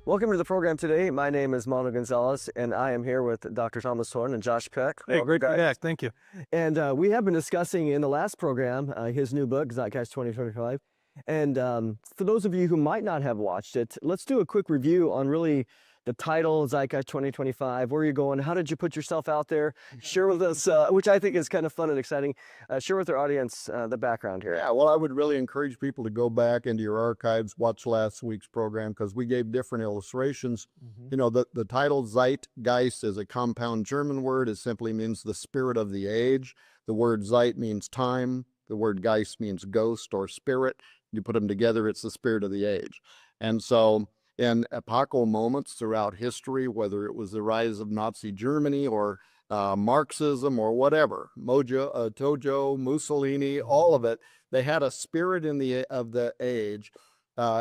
Welcome to the program today. My name is Mondo Gonzales, and I am here with Dr. Thomas Horn and Josh Peck. Hey, great to be back. Thank you. And we have been discussing in the last program his new book, Zeitgeist 2025. And for those of you who might not have watched it, let's do a quick review on really the title, Zeitgeist 2025, where you're going, how did you put yourself out there? Share with us, which I think is kind of fun and exciting. Share with our audience the background here. Yeah, well, I would really encourage people to go back into your archives, watch last week's program, because we gave different illustrations. You know, the title Zeitgeist is a compound German word. It simply means the spirit of the age. The word Zeit means time. The word Geist means ghost or spirit. You put them together, it's the spirit of the age. And so in epochal moments throughout history, whether it was the rise of Nazi Germany or Marxism or whatever, Tojo, Mussolini, all of it, they had a spirit of the age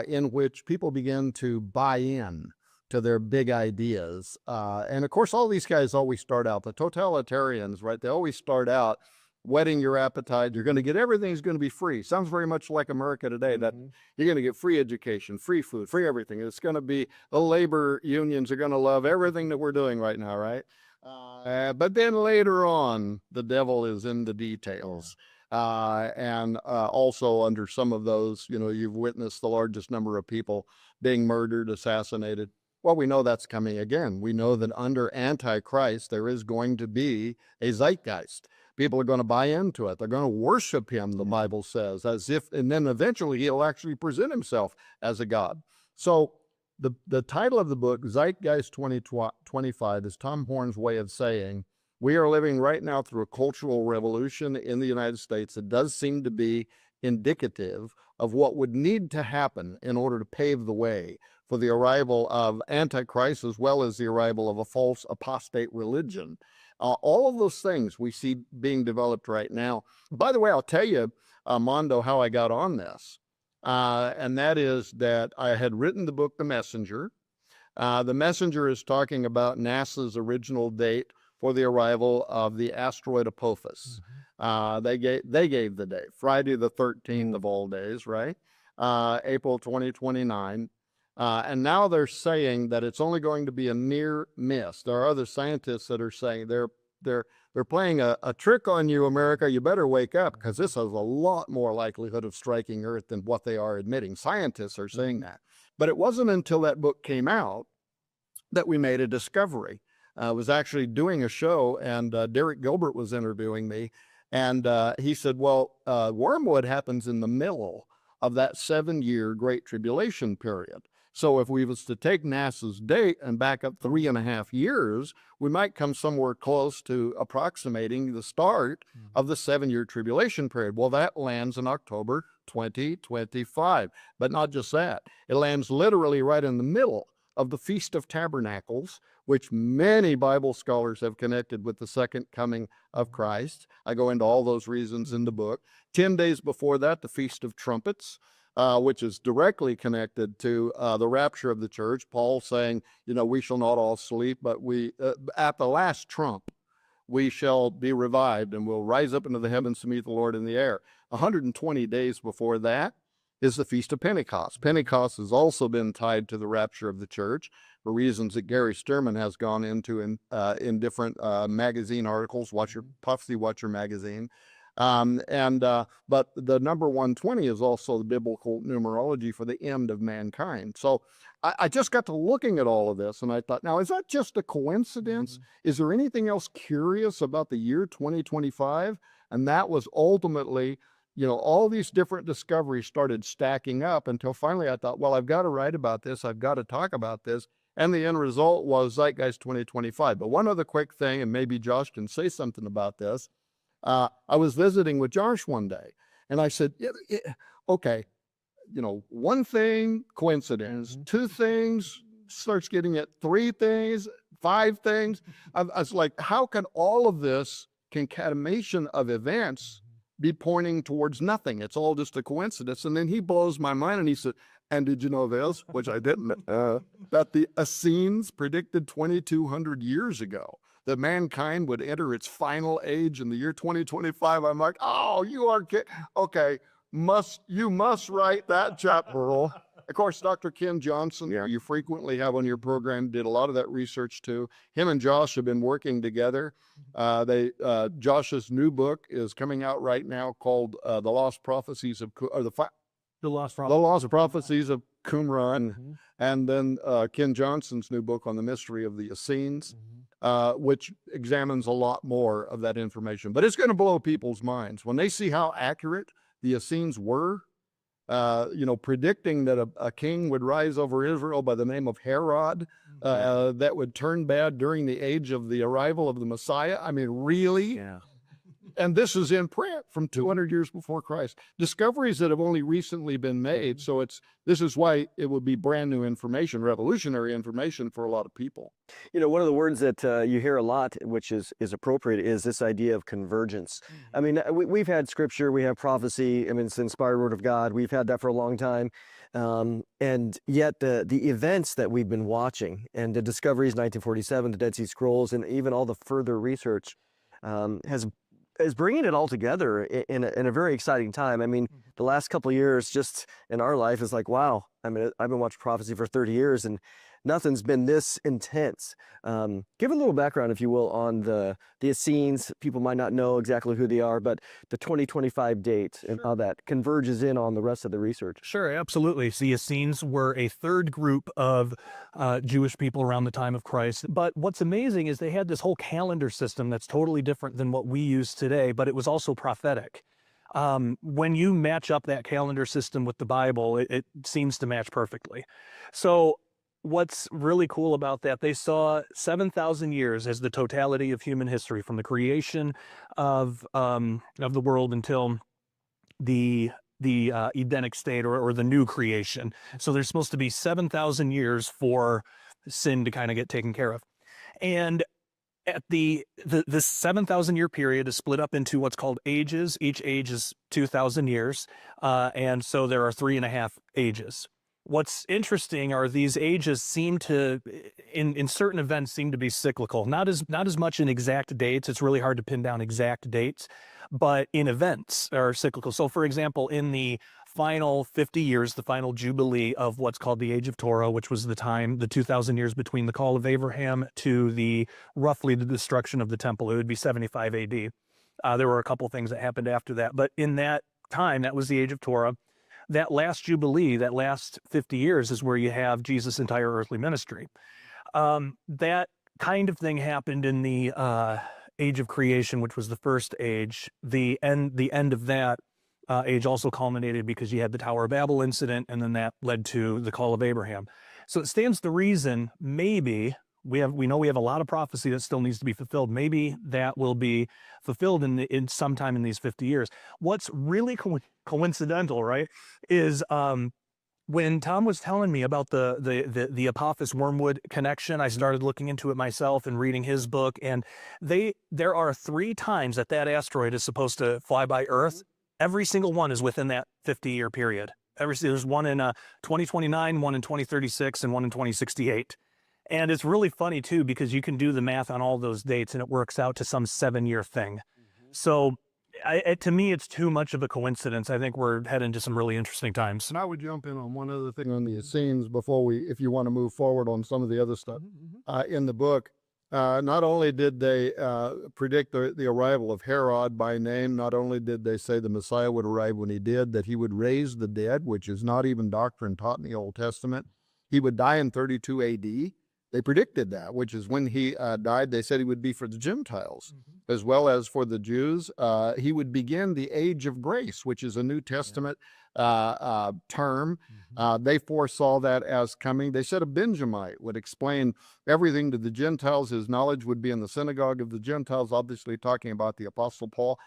in which people began to buy in to their big ideas. And of course, all these guys always start out, the totalitarians, right? They always start out whetting your appetite. You're going to get everything's going to be free. Sounds very much like America today, that you're going to get free education, free food, free everything. It's going to be, the labor unions are going to love everything that we're doing right now, right? But then later on, the devil is in the details. And also under some of those, you know, you've witnessed the largest number of people being murdered, assassinated. Well, we know that's coming again. We know that under Antichrist, there is going to be a zeitgeist. People are going to buy into it. They're going to worship him, the Bible says, as if, and then eventually he'll actually present himself as a god. So the title of the book, Zeitgeist 2025, is Tom Horn's way of saying, we are living right now through a cultural revolution in the United States. It does seem to be indicative of what would need to happen in order to pave the way for the arrival of Antichrist, as well as the arrival of a false apostate religion. All of those things we see being developed right now. By the way, I'll tell you, Mondo, how I got on this. And that is that I had written the book, The Messenger. The Messenger is talking about NASA's original date for the arrival of the asteroid Apophis. They gave the date, Friday the 13th of all days, right? April 2029. And now they're saying that it's only going to be a near miss. There are other scientists that are saying they're playing a trick on you, America. You better wake up, because this has a lot more likelihood of striking Earth than what they are admitting. Scientists are saying that. But it wasn't until that book came out that we made a discovery. I was actually doing a show, and Derek Gilbert was interviewing me, and he said, well, wormwood happens in the middle of that 7-year Great Tribulation period. So if we was to take NASA's date and back up 3.5 years, we might come somewhere close to approximating the start of the 7-year tribulation period. Well, that lands in October 2025. But not just that. It lands literally right in the middle of the Feast of Tabernacles, which many Bible scholars have connected with the second coming of Christ. I go into all those reasons in the book. 10 days before that, the Feast of Trumpets, which is directly connected to the rapture of the church. Paul saying, you know, we shall not all sleep, but we, at the last trump, we shall be revived and we'll rise up into the heavens to meet the Lord in the air. 120 days before that is the Feast of Pentecost. Pentecost has also been tied to the rapture of the church for reasons that Gary Sturman has gone into in different magazine articles. Prophecy Watcher magazine. But the number 120 is also the biblical numerology for the end of mankind. So I just got to looking at all of this, and I thought, now, is that just a coincidence? Is there anything else curious about the year 2025? And that was ultimately, you know, all these different discoveries started stacking up until finally I thought, well, I've got to write about this. I've got to talk about this. And the end result was Zeitgeist 2025. But one other quick thing, and maybe Josh can say something about this. I was visiting with Josh one day, and I said, okay, you know, one thing, coincidence, two things, starts getting at 3 things, 5 things. I was like, how can all of this concatenation of events be pointing towards nothing? It's all just a coincidence. And then he blows my mind, and he said, and did you know this, which I didn't, that the Essenes predicted 2,200 years ago that mankind would enter its final age in the year 2025. I'm like, oh, you are kidding. Okay, you must write that chapter. Of course, Dr. Ken Johnson, you frequently have on your program, did a lot of that research too. Him and Josh have been working together. Josh's new book is coming out right now called The Lost Prophecies of, or The Lost The Lost Prophecies of Qumran. And then Ken Johnson's new book on the mystery of the Essenes, which examines a lot more of that information. But it's going to blow people's minds when they see how accurate the Essenes were. Predicting that a king would rise over Israel by the name of Herod, that would turn bad during the age of the arrival of the Messiah. I mean, really? Yeah. And this is in print from 200 years before Christ. Discoveries that have only recently been made. So this is why it would be brand new information, revolutionary information for a lot of people. You know, one of the words that you hear a lot, which is appropriate, is this idea of convergence. I mean, we've had scripture, we have prophecy. I mean, it's the inspired word of God. We've had that for a long time. And yet the events that we've been watching and the discoveries, 1947, the Dead Sea Scrolls, and even all the further research is bringing it all together in a very exciting time. I mean, the last couple of years just in our life is like, wow. I mean, I've been watching prophecy for 30 years and nothing's been this intense. Give a little background, if you will, on the Essenes. People might not know exactly who they are, but the 2025 date and how that converges in on the rest of the research. Sure, absolutely. The Essenes were a third group of Jewish people around the time of Christ. But what's amazing is they had this whole calendar system that's totally different than what we use today, but it was also prophetic. When you match up that calendar system with the Bible, it seems to match perfectly. So what's really cool about that, they saw 7,000 years as the totality of human history, from the creation of the world until the Edenic state or the new creation. So there's supposed to be 7,000 years for sin to kind of get taken care of. And at the 7,000 year period is split up into what's called ages. Each age is 2,000 years. And so there are 3.5 ages. What's interesting are these ages seem to, in certain events, seem to be cyclical. Not as much in exact dates. It's really hard to pin down exact dates, but in events are cyclical. So for example, in the final 50 years, the final jubilee of what's called the Age of Torah, which was the 2,000 years between the call of Abraham to roughly the destruction of the temple, it would be 75 AD. There were a couple things that happened after that, but in that time, that was the Age of Torah. That last jubilee, that last 50 years is where you have Jesus' entire earthly ministry. That kind of thing happened in the Age of Creation, which was the first age. The end of that age also culminated because you had the Tower of Babel incident, and then that led to the call of Abraham. So it stands to reason, maybe, we know we have a lot of prophecy that still needs to be fulfilled. Maybe that will be fulfilled in sometime in these 50 years. What's really coincidental, right, is when Tom was telling me about the Apophis Wormwood connection, I started looking into it myself and reading his book. And there are 3 times that asteroid is supposed to fly by Earth. Every single one is within that 50-year period. There's one in 2029, one in 2036, and one in 2068. And it's really funny, too, because you can do the math on all those dates, and it works out to some 7-year thing. So to me, it's too much of a coincidence. I think we're heading to some really interesting times. And I would jump in on one other thing on the Essenes before if you want to move forward on some of the other stuff in the book. Not only did they predict the arrival of Herod by name, not only did they say the Messiah would arrive when he did, that he would raise the dead, which is not even doctrine taught in the Old Testament. He would die in 32 AD. They predicted that, which is when he died. They said he would be for the Gentiles as well as for the Jews. He would begin the age of grace, which is a New Testament term. They foresaw that as coming. They said a Benjamite would explain everything to the Gentiles. His knowledge would be in the synagogue of the Gentiles, obviously talking about the Apostle Paul.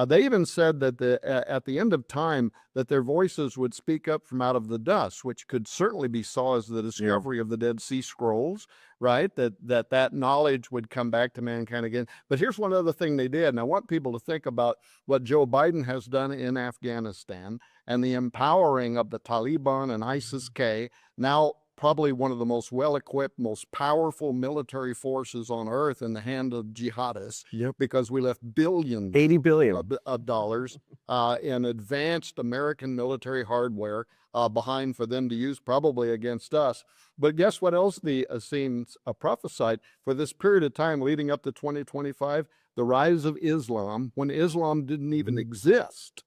They even said that at the end of time, that their voices would speak up from out of the dust, which could certainly be saw as the discovery of the Dead Sea Scrolls, right? That knowledge would come back to mankind again. But here's one other thing they did, and I want people to think about what Joe Biden has done in Afghanistan and the empowering of the Taliban and ISIS-K, now probably one of the most well-equipped, most powerful military forces on earth in the hand of jihadists. Yep. Because we left billions 80 billion. of dollars in advanced American military hardware behind for them to use, probably against us. But guess what else the Essenes prophesied for this period of time leading up to 2025? The rise of Islam, when Islam didn't even exist.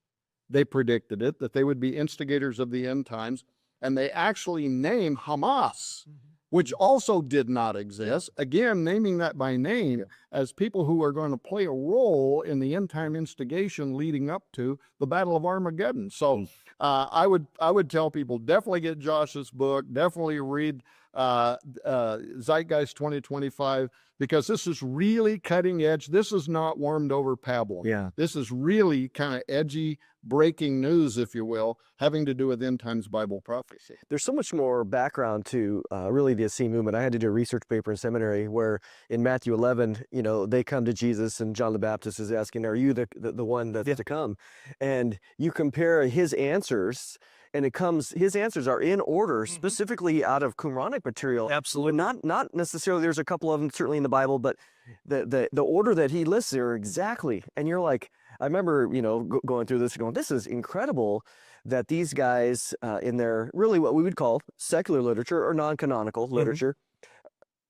They predicted it, that they would be instigators of the end times. And they actually named Hamas, which also did not exist. Again, naming that by name as people who are going to play a role in the end time instigation leading up to the Battle of Armageddon. So I would tell people, definitely get Josh's book, definitely read Zeitgeist 2025, because this is really cutting edge. This is not warmed over pablum. Yeah. This is really kind of edgy, breaking news, if you will, having to do with end times Bible prophecy. There's so much more background to really the Essene movement. I had to do a research paper in seminary where in Matthew 11, you know, they come to Jesus and John the Baptist is asking, are you the one that's to come? And you compare his answers, and his answers are in order, specifically out of Qumranic material. Absolutely. Not necessarily, there's a couple of them certainly in the Bible, but the order that he lists are exactly. And you're like, I remember, you know, going through this and going, this is incredible that these guys in their really what we would call secular literature or non-canonical literature,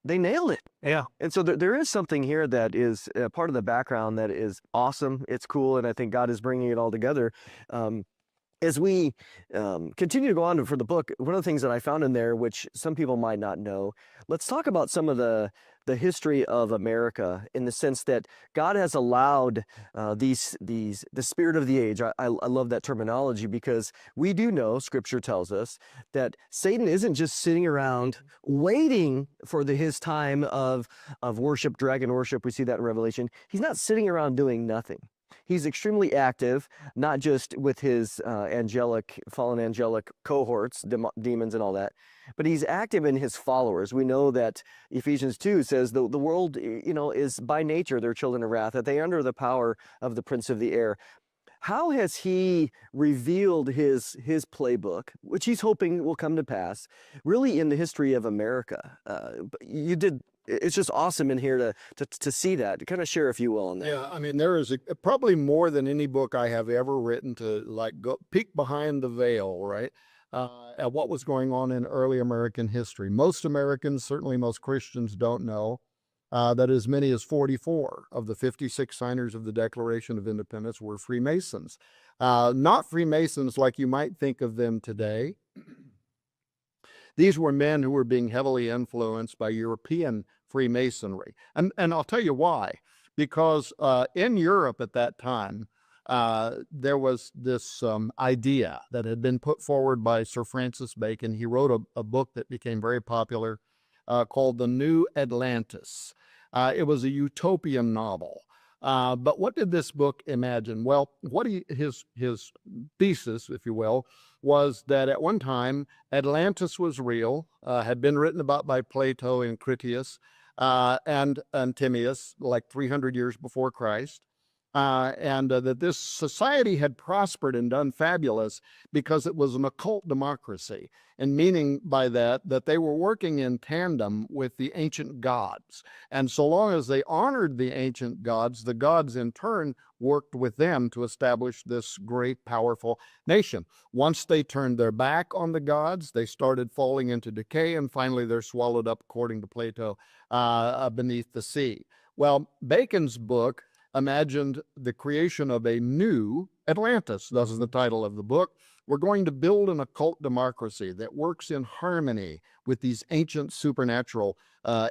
they nailed it. Yeah. And so there is something here that is part of the background that is awesome. It's cool. And I think God is bringing it all together. As we continue to go on for the book, one of the things that I found in there, which some people might not know, let's talk about some of the history of America in the sense that God has allowed the spirit of the age. I love that terminology because we do know, Scripture tells us, that Satan isn't just sitting around waiting for his time of worship, dragon worship. We see that in Revelation. He's not sitting around doing nothing. He's extremely active, not just with his fallen angelic cohorts, demons and all that, but he's active in his followers. We know that Ephesians 2 says the world, you know, is by nature their children of wrath, that they are under the power of the prince of the air. How has he revealed his playbook, which he's hoping will come to pass, really in the history of America? It's just awesome in here to see that, to kind of share, if you will, on that. Yeah, I mean, there is probably more than any book I have ever written to like go peek behind the veil, right, at what was going on in early American history. Most Americans, certainly most Christians, don't know that as many as 44 of the 56 signers of the Declaration of Independence were Freemasons. Not Freemasons like you might think of them today. These were men who were being heavily influenced by European Freemasonry. And I'll tell you why. Because in Europe at that time, there was this idea that had been put forward by Sir Francis Bacon. He wrote a book that became very popular called The New Atlantis. It was a utopian novel. But what did this book imagine? Well, his thesis, if you will, was that at one time Atlantis was real, had been written about by Plato and Critias and Timaeus, like 300 years before Christ, and that this society had prospered and done fabulous because it was an occult democracy, and meaning by that they were working in tandem with the ancient gods. And so long as they honored the ancient gods, the gods in turn worked with them to establish this great, powerful nation. Once they turned their back on the gods, they started falling into decay, and finally they're swallowed up, according to Plato, beneath the sea. Well, Bacon's book imagined the creation of a new Atlantis. Thus is the title of the book. We're going to build an occult democracy that works in harmony with these ancient supernatural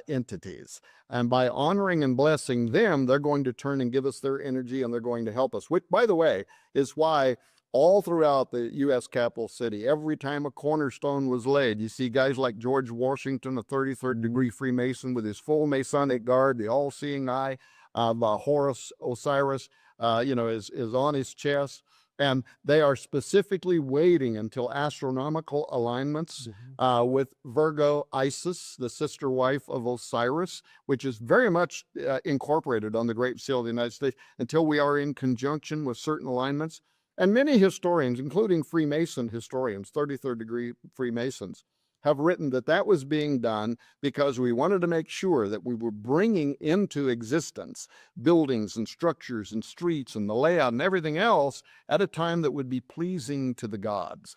entities. And by honoring and blessing them, they're going to turn and give us their energy, and they're going to help us, which, by the way, is why all throughout the U.S. capital city, every time a cornerstone was laid, you see guys like George Washington, a 33rd degree Freemason with his full Masonic guard, the all-seeing eye, Horus, Osiris, is on his chest. And they are specifically waiting until astronomical alignments with Virgo Isis, the sister wife of Osiris, which is very much incorporated on the Great Seal of the United States, until we are in conjunction with certain alignments. And many historians, including Freemason historians, 33rd degree Freemasons, have written that that was being done because we wanted to make sure that we were bringing into existence buildings and structures and streets and the layout and everything else at a time that would be pleasing to the gods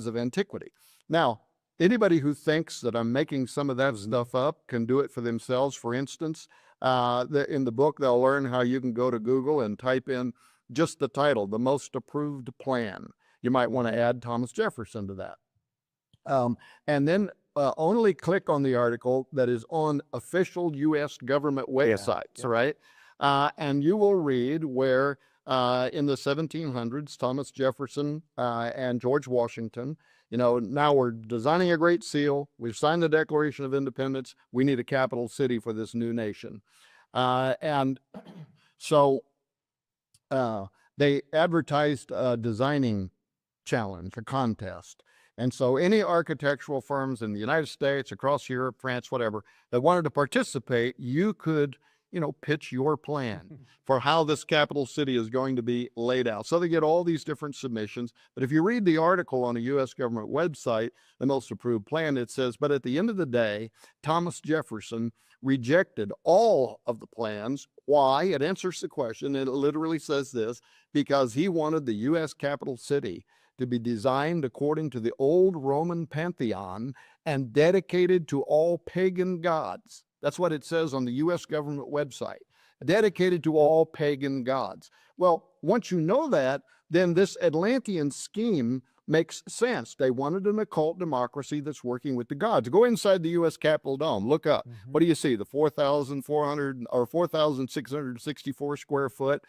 of antiquity. Now, anybody who thinks that I'm making some of that stuff up can do it for themselves. For instance, in the book, they'll learn how you can go to Google and type in just the title, The Most Approved Plan. You might want to add Thomas Jefferson to that. And then only click on the article that is on official U.S. government websites, right? And you will read where in the 1700s, Thomas Jefferson and George Washington, now we're designing a great seal. We've signed the Declaration of Independence. We need a capital city for this new nation. And so they advertised a designing challenge, a contest. And so any architectural firms in the United States, across Europe, France, whatever, that wanted to participate, you could, pitch your plan for how this capital city is going to be laid out. So they get all these different submissions. But if you read the article on a U.S. government website, The Most Approved Plan, it says, but at the end of the day, Thomas Jefferson rejected all of the plans. Why? It answers the question. It literally says this, because he wanted the U.S. capital city to be designed according to the old Roman pantheon and dedicated to all pagan gods. That's what it says on the U.S. government website, dedicated to all pagan gods. Well, once you know that, then this Atlantean scheme makes sense. They wanted an occult democracy that's working with the gods. Go inside the U.S. Capitol Dome. Look up. What do you see? The 4,400 or 4,664 square foot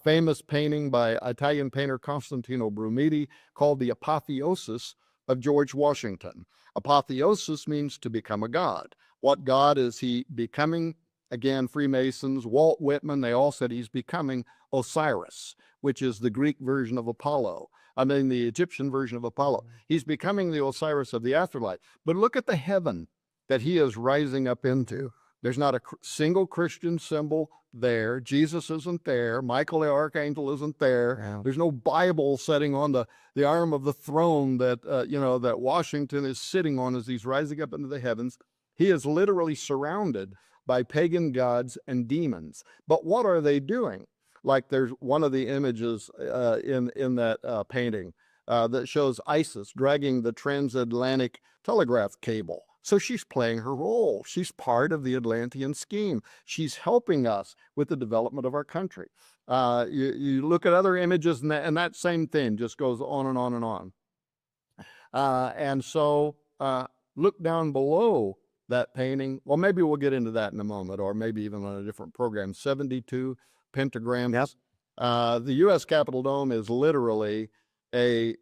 famous painting by Italian painter Constantino Brumidi called The Apotheosis of George Washington. Apotheosis means to become a god. What god is he becoming? Again, Freemasons, Walt Whitman, they all said he's becoming Osiris, which is the Greek version of Apollo. The Egyptian version of Apollo. He's becoming the Osiris of the afterlife. But look at the heaven that he is rising up into. There's not a single Christian symbol there. Jesus isn't there. Michael the Archangel isn't there. Yeah. There's no Bible setting on the arm of the throne that, that Washington is sitting on as he's rising up into the heavens. He is literally surrounded by pagan gods and demons. But what are they doing? Like there's one of the images in that painting that shows Isis dragging the transatlantic telegraph cable. So she's playing her role. She's part of the Atlantean scheme. She's helping us with the development of our country. You look at other images and that same thing just goes on and on and on. And so look down below that painting. Well, maybe we'll get into that in a moment, or maybe even on a different program. 72 pentagrams. Yep. The U.S. Capitol Dome is literally a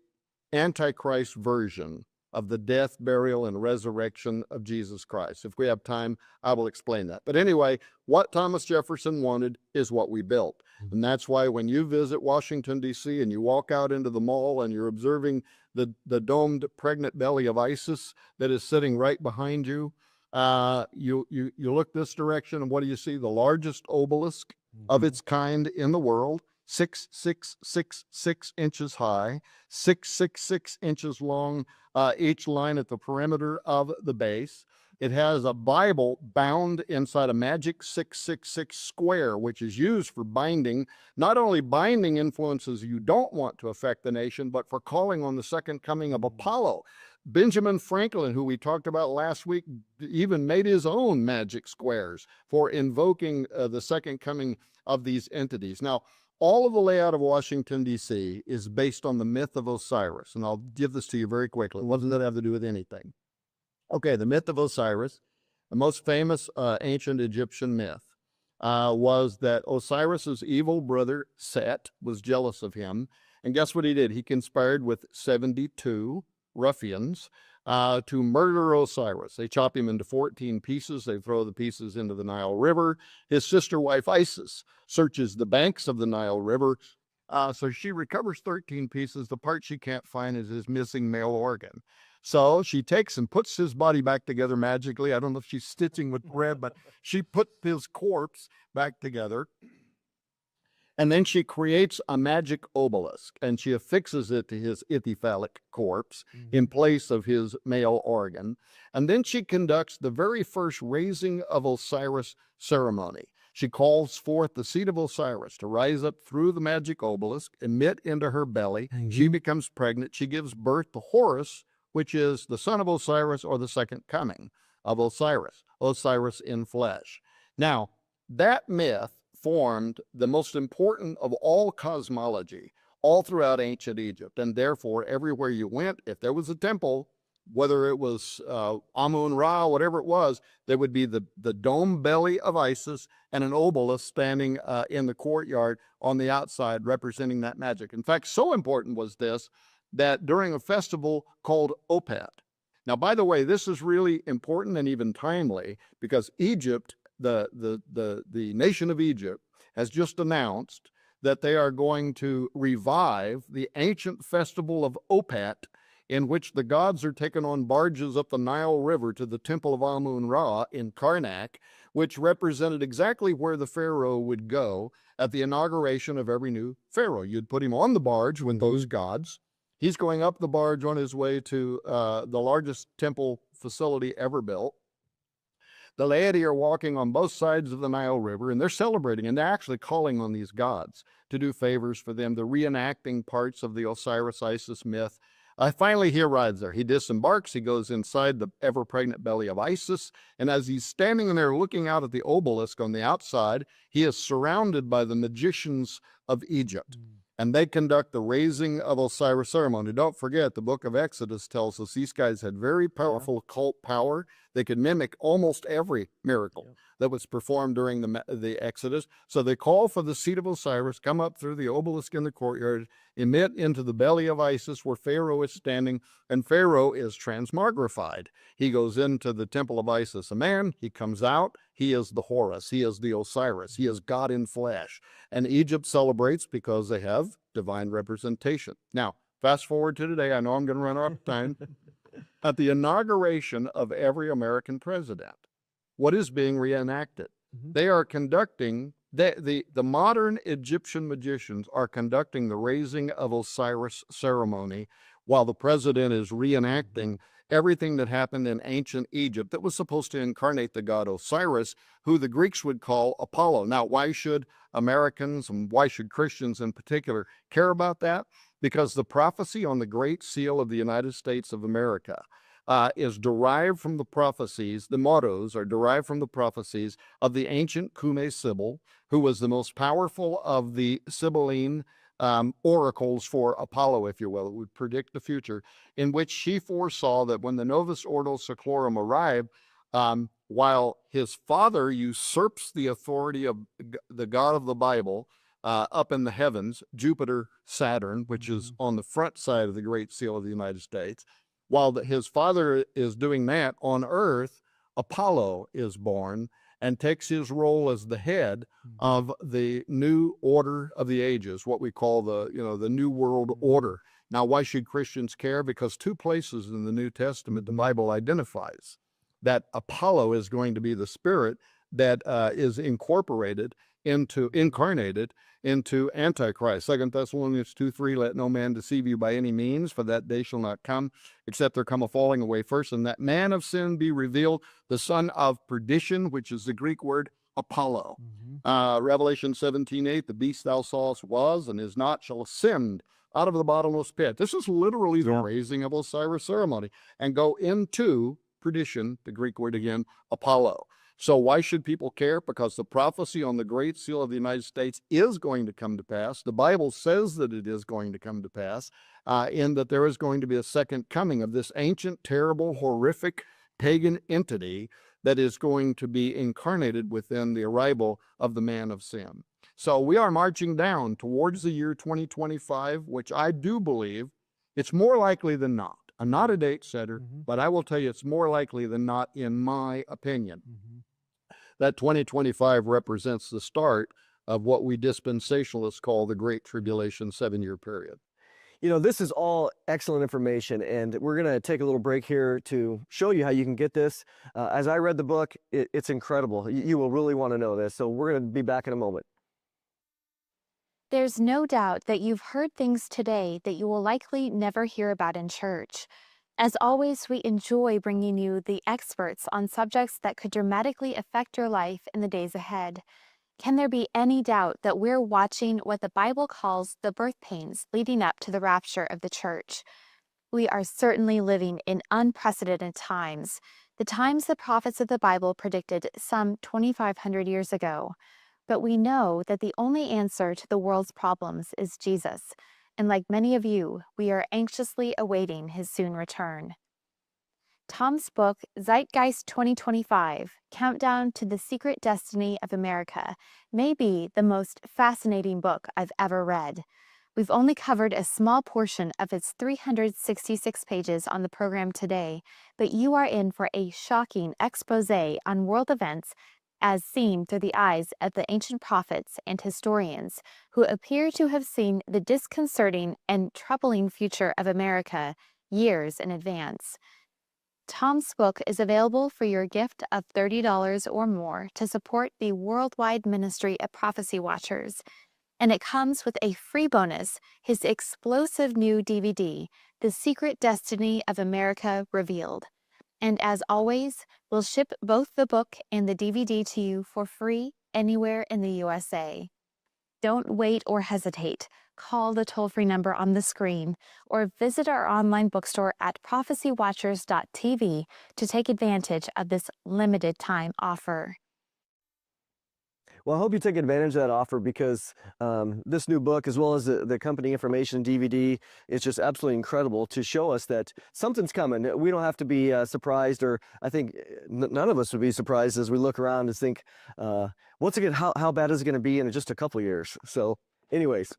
Antichrist version of the death, burial, and resurrection of Jesus Christ. If we have time, I will explain that. But anyway, what Thomas Jefferson wanted is what we built. And that's why when you visit Washington, D.C., and you walk out into the mall and you're observing the domed pregnant belly of Isis that is sitting right behind you, you look this direction, and what do you see? The largest obelisk of its kind in the world, 6.666 inches high, 6.66 inches long, each line at the perimeter of the base. It has a Bible bound inside a magic 666 square, which is used for binding, not only binding influences you don't want to affect the nation, but for calling on the second coming of Apollo. Benjamin Franklin, who we talked about last week, even made his own magic squares for invoking the second coming of these entities. Now, all of the layout of Washington, D.C. is based on the myth of Osiris, and I'll give this to you very quickly. What does that have to do with anything? Okay, the myth of Osiris, the most famous ancient Egyptian myth, was that Osiris's evil brother, Sept, was jealous of him, and guess what he did? He conspired with 72 ruffians to murder Osiris. They chop him into 14 pieces. They throw the pieces into the Nile River. His sister wife Isis searches the banks of the Nile River. So she recovers 13 pieces. The part she can't find is his missing male organ. So she takes and puts his body back together magically. I don't know if she's stitching with thread, but she put his corpse back together. And then she creates a magic obelisk, and she affixes it to his ithyphallic corpse in place of his male organ. And then she conducts the very first raising of Osiris ceremony. She calls forth the seed of Osiris to rise up through the magic obelisk, emit into her belly. She becomes pregnant. She gives birth to Horus, which is the son of Osiris, or the second coming of Osiris, Osiris in flesh. Now, that myth formed the most important of all cosmology all throughout ancient Egypt. And therefore, everywhere you went, if there was a temple, whether it was Amun-Ra, whatever it was, there would be the dome belly of Isis and an obelisk standing in the courtyard on the outside representing that magic. In fact, so important was this that during a festival called Opet. Now, by the way, this is really important and even timely because Egypt, the nation of Egypt, has just announced that they are going to revive the ancient festival of Opet, in which the gods are taken on barges up the Nile River to the temple of Amun-Ra in Karnak, which represented exactly where the pharaoh would go at the inauguration of every new pharaoh. You'd put him on the barge with those gods. He's going up the barge on his way to the largest temple facility ever built. The laity are walking on both sides of the Nile River, and they're celebrating, and they're actually calling on these gods to do favors for them. They're reenacting parts of the Osiris-Isis myth. Finally, he arrives there. He disembarks. He goes inside the ever-pregnant belly of Isis, and as he's standing there looking out at the obelisk on the outside, he is surrounded by the magicians of Egypt. And they conduct the raising of Osiris ceremony. Don't forget, the book of Exodus tells us these guys had very powerful occult power. They could mimic almost every miracle that was performed during the Exodus. So they call for the seed of Osiris, come up through the obelisk in the courtyard, emit into the belly of Isis where Pharaoh is standing, and Pharaoh is transmogrified. He goes into the temple of Isis a man, he comes out, he is the Horus, he is the Osiris, he is God in flesh. And Egypt celebrates because they have divine representation. Now, fast forward to today, I know I'm going to run out of time. At the inauguration of every American president, what is being reenacted? They are conducting, the modern Egyptian magicians are conducting the raising of Osiris ceremony while the president is reenacting everything that happened in ancient Egypt that was supposed to incarnate the god Osiris, who the Greeks would call Apollo. Now, why should Americans and why should Christians in particular care about that? Because the prophecy on the Great Seal of the United States of America is derived from the prophecies, the mottos are derived from the prophecies of the ancient Kume Sibyl, who was the most powerful of the Sibylline oracles for Apollo, if you will. It would predict the future, in which she foresaw that when the Novus Ordo Seclorum arrived, while his father usurps the authority of the God of the Bible up in the heavens, Jupiter, Saturn, which is on the front side of the Great Seal of the United States, while his father is doing that on earth, Apollo is born and takes his role as the head of the new order of the ages, what we call the New World Order. Now, why should Christians care? Because two places in the New Testament, the Bible identifies that Apollo is going to be the spirit that is incarnated into Antichrist. 2 Thessalonians 2:3, let no man deceive you by any means, for that day shall not come, except there come a falling away first, and that man of sin be revealed, the son of perdition, which is the Greek word Apollo. Revelation 17:8, the beast thou sawest was and is not, shall ascend out of the bottomless pit. This is literally the raising of Osiris ceremony, and go into perdition, the Greek word again, Apollo. So why should people care? Because the prophecy on the Great Seal of the United States is going to come to pass. The Bible says that it is going to come to pass, in that there is going to be a second coming of this ancient, terrible, horrific, pagan entity that is going to be incarnated within the arrival of the man of sin. So we are marching down towards the year 2025, which I do believe it's more likely than not. I'm not a date setter, but I will tell you it's more likely than not, in my opinion, that 2025 represents the start of what we dispensationalists call the Great Tribulation 7-year period. You know, this is all excellent information, and we're going to take a little break here to show you how you can get this. As I read the book, it's incredible. You will really want to know this, so we're going to be back in a moment. There's no doubt that you've heard things today that you will likely never hear about in church. As always, we enjoy bringing you the experts on subjects that could dramatically affect your life in the days ahead. Can there be any doubt that we're watching what the Bible calls the birth pains leading up to the rapture of the church? We are certainly living in unprecedented times, the times the prophets of the Bible predicted some 2,500 years ago. But we know that the only answer to the world's problems is Jesus, and like many of you, we are anxiously awaiting his soon return. Tom's book, Zeitgeist 2025, Countdown to the Secret Destiny of America, may be the most fascinating book I've ever read. We've only covered a small portion of its 366 pages on the program today, but you are in for a shocking expose on world events as seen through the eyes of the ancient prophets and historians who appear to have seen the disconcerting and troubling future of America years in advance. Tom's book is available for your gift of $30 or more to support the worldwide ministry of Prophecy Watchers, and it comes with a free bonus, his explosive new DVD, The Secret Destiny of America Revealed. And as always, we'll ship both the book and the DVD to you for free anywhere in the USA. Don't wait or hesitate. Call the toll-free number on the screen or visit our online bookstore at prophecywatchers.tv to take advantage of this limited time offer. Well, I hope you take advantage of that offer because this new book, as well as the company information DVD, is just absolutely incredible to show us that something's coming. We don't have to be surprised, or I think none of us would be surprised as we look around and think, once again, how bad is it going to be in just a couple of years? So anyways,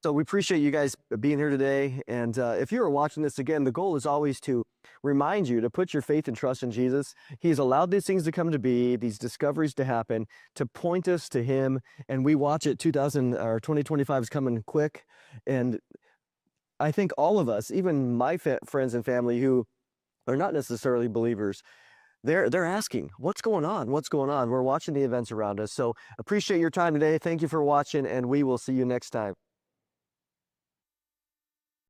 so we appreciate you guys being here today. And if you are watching this again, the goal is always to remind you to put your faith and trust in Jesus. He's allowed these things to come to be, these discoveries to happen, to point us to him. And we watch it. 2025 is coming quick. And I think all of us, even my friends and family who are not necessarily believers, they're asking, what's going on? What's going on? We're watching the events around us. So appreciate your time today. Thank you for watching, and we will see you next time.